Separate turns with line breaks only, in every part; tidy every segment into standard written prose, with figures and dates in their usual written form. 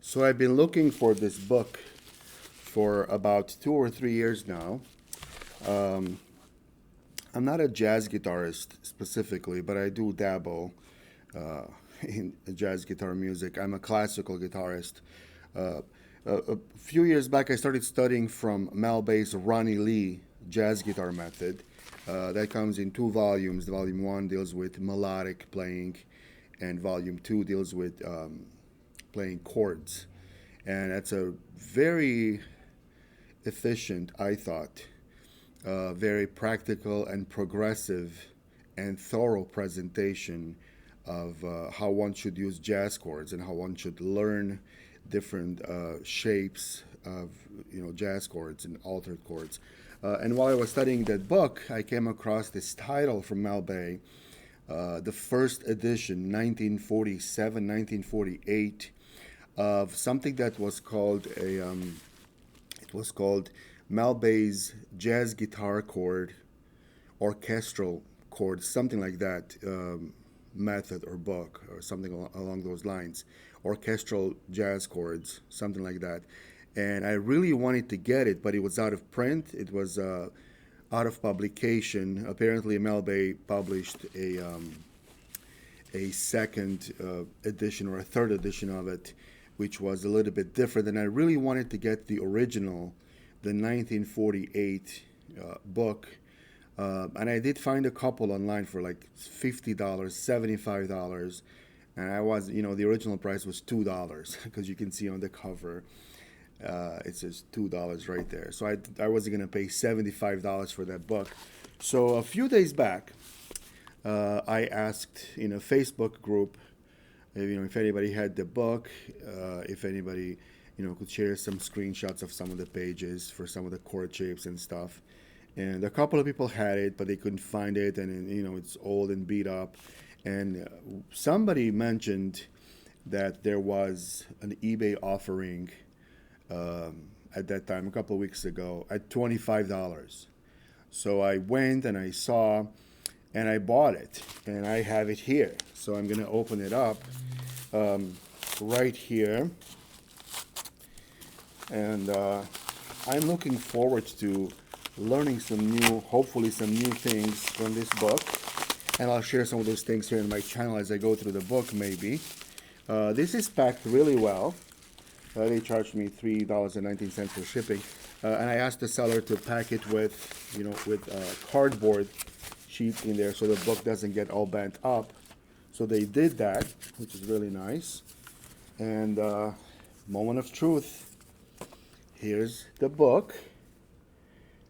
So I've been looking for this book for about 2 or 3 years now. Um, I'm not a jazz guitarist specifically, but I do dabble uh, in jazz guitar music. I'm a classical guitarist. Uh, a few years back, I started studying from Mel Bay's Ronny Lee jazz guitar method. That comes in two volumes. Volume one deals with melodic playing, and volume two deals with playing chords. And that's a very efficient, I thought, very practical and progressive and thorough presentation of how one should use jazz chords and how one should learn different shapes of jazz chords and altered chords. And while I was studying that book, I came across this title from Mel Bay, the first edition, 1947, 1948, of something that was called it was called Mel Bay's Jazz Guitar Chord, Orchestral Chord, something like that, method or book or something along those lines. Orchestral jazz chords, something like that. And I really wanted to get it, but it was out of print. It was out of publication. Apparently, Mel Bay published a second edition or a third edition of it, which was a little bit different. And I really wanted to get the original, the 1948 book. And I did find a couple online for like $50, $75. And I was, the original price was $2 because you can see on the cover, it says $2 right there. So I wasn't going to pay $75 for that book. So a few days back, I asked in a Facebook group, if anybody had the book, if anybody, could share some screenshots of some of the pages for some of the chord shapes and stuff. And a couple of people had it, but they couldn't find it, and it's old and beat up. And somebody mentioned that there was an eBay offering at that time, a couple of weeks ago, at $25. So I went and I saw, and I bought it, and I have it here. So I'm going to open it up right here. And I'm looking forward to learning hopefully some new things from this book. And I'll share some of those things here in my channel as I go through the book, maybe. This is packed really well. They charged me $3.19 for shipping. And I asked the seller to pack it with cardboard sheet in there so the book doesn't get all bent up. So they did that, which is really nice. And moment of truth. Here's the book.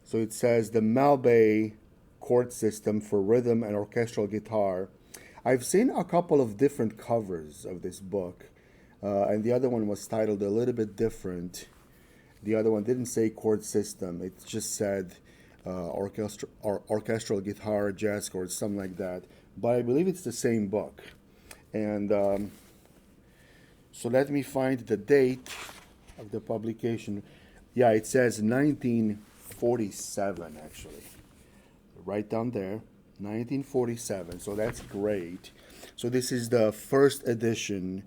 So it says the Mel Bay chord system for rhythm and orchestral guitar. I've seen a couple of different covers of this book, and the other one was titled a little bit different. The other one didn't say chord system. It just said orchestral guitar, jazz chords, something like that. But I believe it's the same book. And so let me find the date of the publication. Yeah, it says 1947, actually. Right down there, 1947. So that's great. So this is the first edition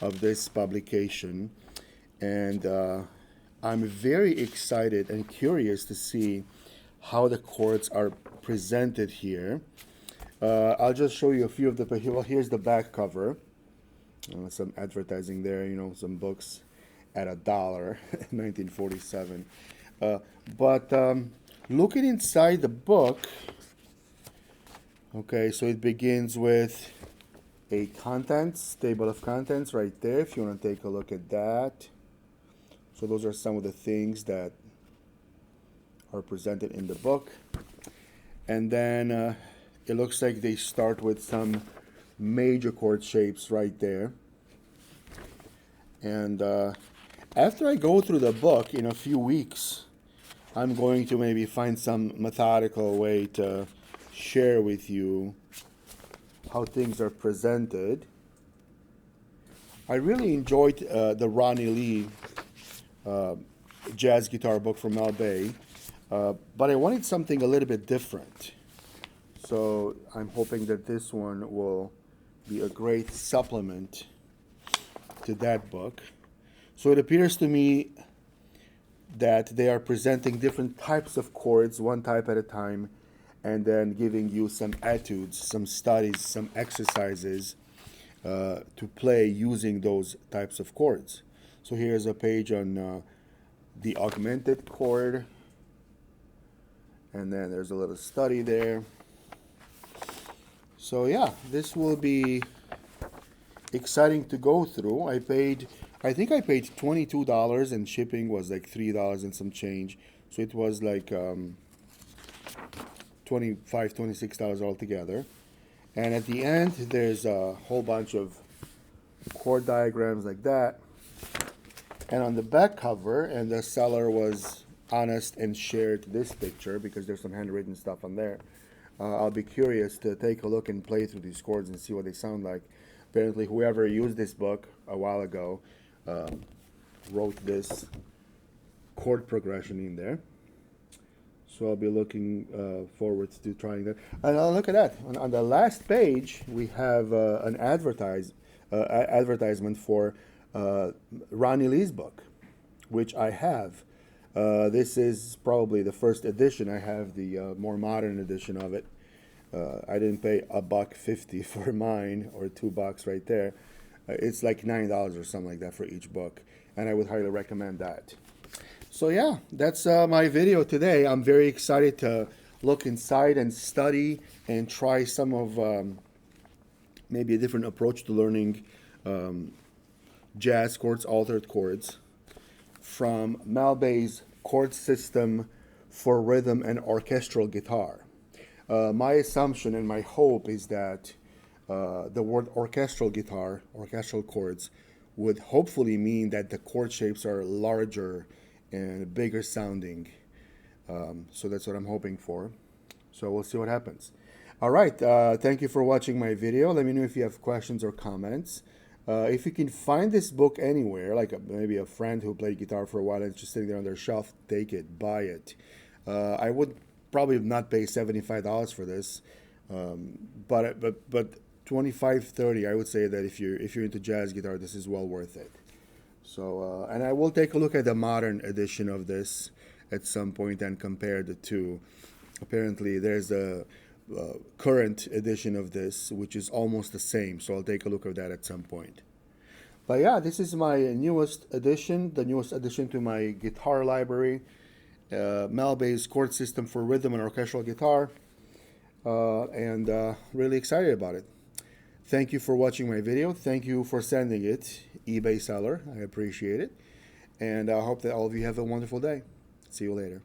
of this publication. And I'm very excited and curious to see how the chords are presented here. I'll just show you a few of the, well, here's the back cover. Some advertising there, some books at $1, 1947. But looking inside the book, okay, so it begins with a table of contents right there, if you want to take a look at that. So those are some of the things that are presented in the book. And then it looks like they start with some major chord shapes right there. And after I go through the book in a few weeks, I'm going to maybe find some methodical way to share with you how things are presented. I really enjoyed the Ronny Lee jazz guitar book from Mel Bay, but I wanted something a little bit different. So I'm hoping that this one will be a great supplement to that book. So it appears to me that they are presenting different types of chords, one type at a time, and then giving you some etudes, some studies, some exercises to play using those types of chords. So here's a page on the augmented chord, and then there's a little study there. So yeah, this will be exciting to go through. I think I paid $22 and shipping was like $3 and some change. So it was like $26 altogether. And at the end, there's a whole bunch of chord diagrams like that. And on the back cover, and the seller was honest and shared this picture because there's some handwritten stuff on there. I'll be curious to take a look and play through these chords and see what they sound like. Apparently, whoever used this book a while ago wrote this chord progression in there. So I'll be looking forward to trying that. And look at that. On the last page, we have an advertisement for Ronny Lee's book, which I have. This is probably the first edition. I have the more modern edition of it. I didn't pay $1.50 for mine, or $2 right there. It's like $9 or something like that for each book, and I would highly recommend that. So yeah, that's my video today. I'm very excited to look inside and study and try some of maybe a different approach to learning jazz chords, altered chords, from Mel Bay's chord system for rhythm and orchestral guitar. My assumption and my hope is that the word orchestral guitar, orchestral chords, would hopefully mean that the chord shapes are larger and bigger sounding. So that's what I'm hoping for. So we'll see what happens. All right, thank you for watching my video. Let me know if you have questions or comments. If you can find this book anywhere, like maybe a friend who played guitar for a while and it's just sitting there on their shelf, take it, buy it. I would probably not pay $75 for this, but $25, $30. I would say that if you're into jazz guitar, this is well worth it. So and I will take a look at the modern edition of this at some point and compare the two. Apparently, there's a current edition of this, which is almost the same. So I'll take a look at that at some point. But yeah, this is my newest addition, the newest addition to my guitar library. Mel Bay's chord system for rhythm and orchestral guitar. And really excited about it. Thank you for watching my video. Thank you for sending it, eBay seller. I appreciate it. And I hope that all of you have a wonderful day. See you later.